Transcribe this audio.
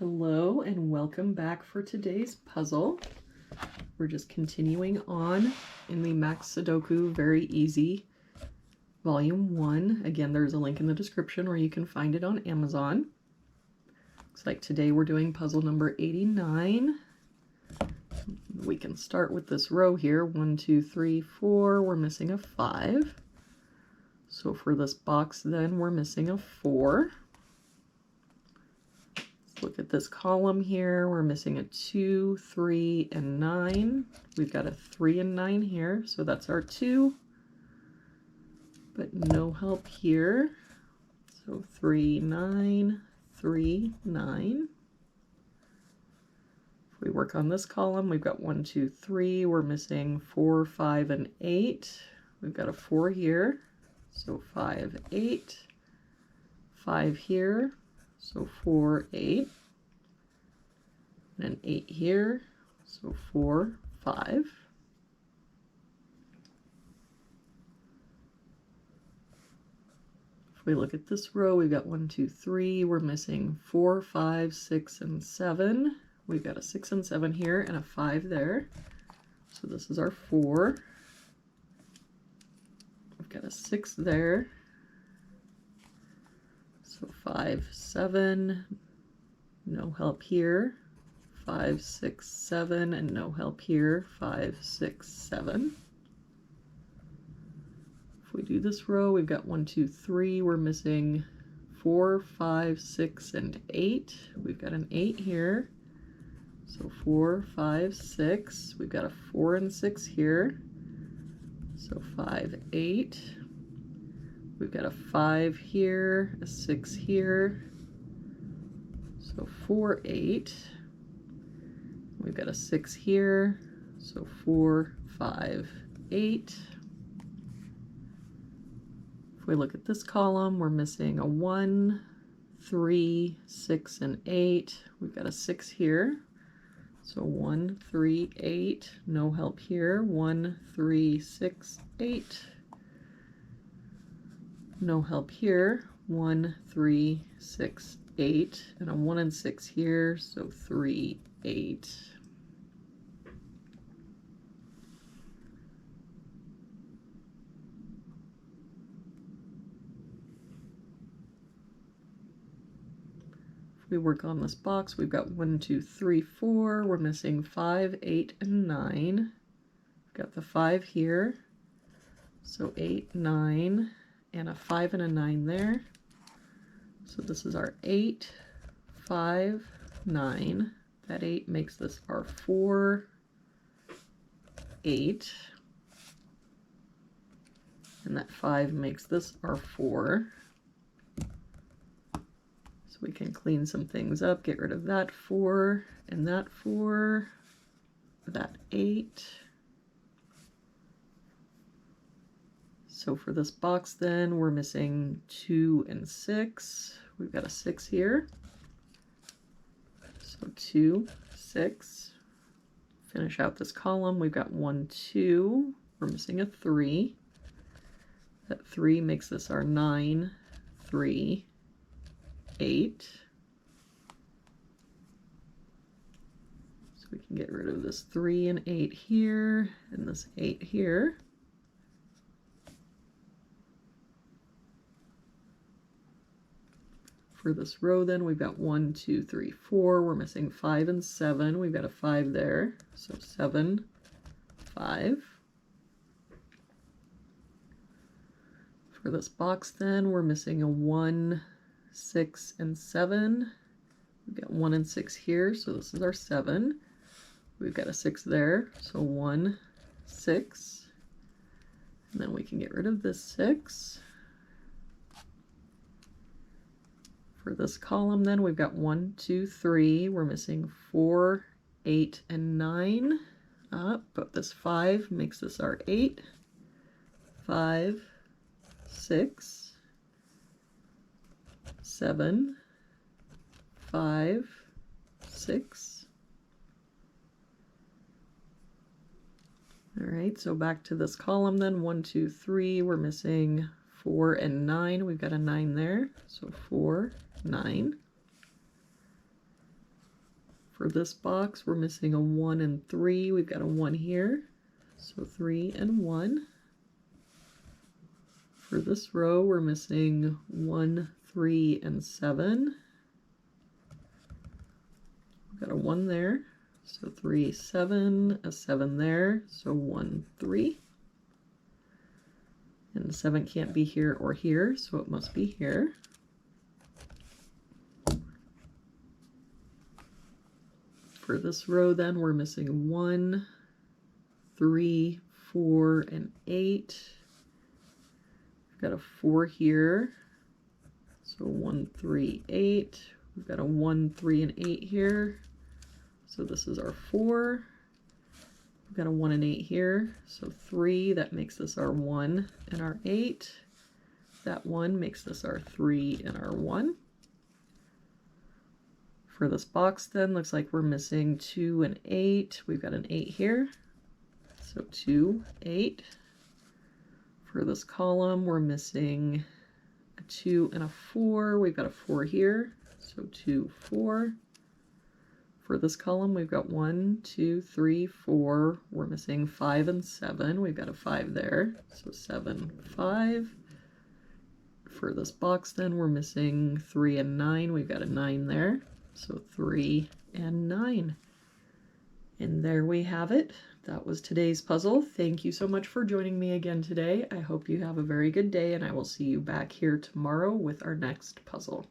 Hello and welcome back for today's puzzle. We're just continuing on in the Max Sudoku Very Easy Volume 1. Again, there's a link in the description where you can find it on Amazon. Looks like today we're doing puzzle number 89. We can start with this row here. 1, 2, 3, 4. We're missing a 5. So for this box then we're missing a 4. Look at this column here. We're missing a 2, 3, and 9. We've got a 3 and 9 here, so that's our 2. But no help here. So 3, 9, 3, 9. If we work on this column, we've got 1, 2, 3. We're missing 4, 5, and 8. We've got a 4 here, so 5, 8. 5 here. So 4, 8, and an 8 here, so 4, 5. If we look at this row, we've got 1, 2, 3, we're missing 4, 5, 6, and 7. We've got a 6 and 7 here and a 5 there, so this is our 4. We've got a 6 there. So 5, 7, no help here. 5, 6, 7, and no help here. 5, 6, 7. If we do this row, we've got 1, 2, 3. We're missing 4, 5, 6, and 8. We've got an 8 here. So 4, 5, 6. We've got a 4 and 6 here. So 5, 8. We've got a 5 here, a 6 here, so 4, 8. We've got a 6 here, so 4, 5, 8. If we look at this column, we're missing a 1, 3, 6, and 8. We've got a 6 here, so 1, 3, 8. No help here. 1, 3, 6, 8. No help here. 1, 3, 6, 8, and a 1 and 6 here, so 3, 8. If we work on this box, we've got 1, 2, 3, 4. We're missing 5, 8, and 9. We've got the 5 here, so 8, 9. And a 5 and a 9 there. So this is our 8, 5, 9. That 8 makes this our 4, 8. And that 5 makes this our 4. So we can clean some things up, get rid of that 4 and that 4, that 8. So for this box then, we're missing 2 and 6. We've got a 6 here. So 2, 6. Finish out this column. We've got 1, 2. We're missing a 3. That 3 makes this our 9, 3, 8. So we can get rid of this 3 and 8 here, and this 8 here. For this row then, we've got 1, 2, 3, 4. We're missing 5 and 7. We've got a 5 there, so 7, 5. For this box then, we're missing a 1, 6, and 7. We've got 1 and 6 here, so this is our 7. We've got a 6 there, so 1, 6. And then we can get rid of this 6. For this column then, we've got 1, 2, 3. We're missing 4, 8, and 9. But this 5 makes this our 8. 5, 6, 7, 5, 6. All right, so back to this column then. 1, 2, 3. We're missing 4 and 9. We've got a 9 there, so 4, 9. For this box, we're missing a 1 and 3. We've got a 1 here, so 3 and 1. For this row, we're missing 1, 3, and 7. We've got a 1 there, so 3, 7, a 7 there, so 1, 3. And the 7 can't be here or here, so it must be here. For this row then, we're missing 1, 3, 4, and 8. We've got a 4 here, so 1, 3, 8. We've got a 1, 3, and 8 here, so this is our 4. We've got a 1 and 8 here, so 3, that makes this our 1 and our 8. That 1 makes this our 3 and our 1. For this box then, looks like we're missing 2 and 8. We've got an 8 here, so 2, 8. For this column, we're missing a 2 and a 4. We've got a 4 here, so 2, 4. For this column, we've got 1, 2, 3, 4. We're missing 5 and 7. We've got a 5 there, so 7, 5. For this box then, we're missing 3 and 9. We've got a 9 there, so 3 and 9. And there we have it. That was today's puzzle. Thank you so much for joining me again today. I hope you have a very good day, and I will see you back here tomorrow with our next puzzle.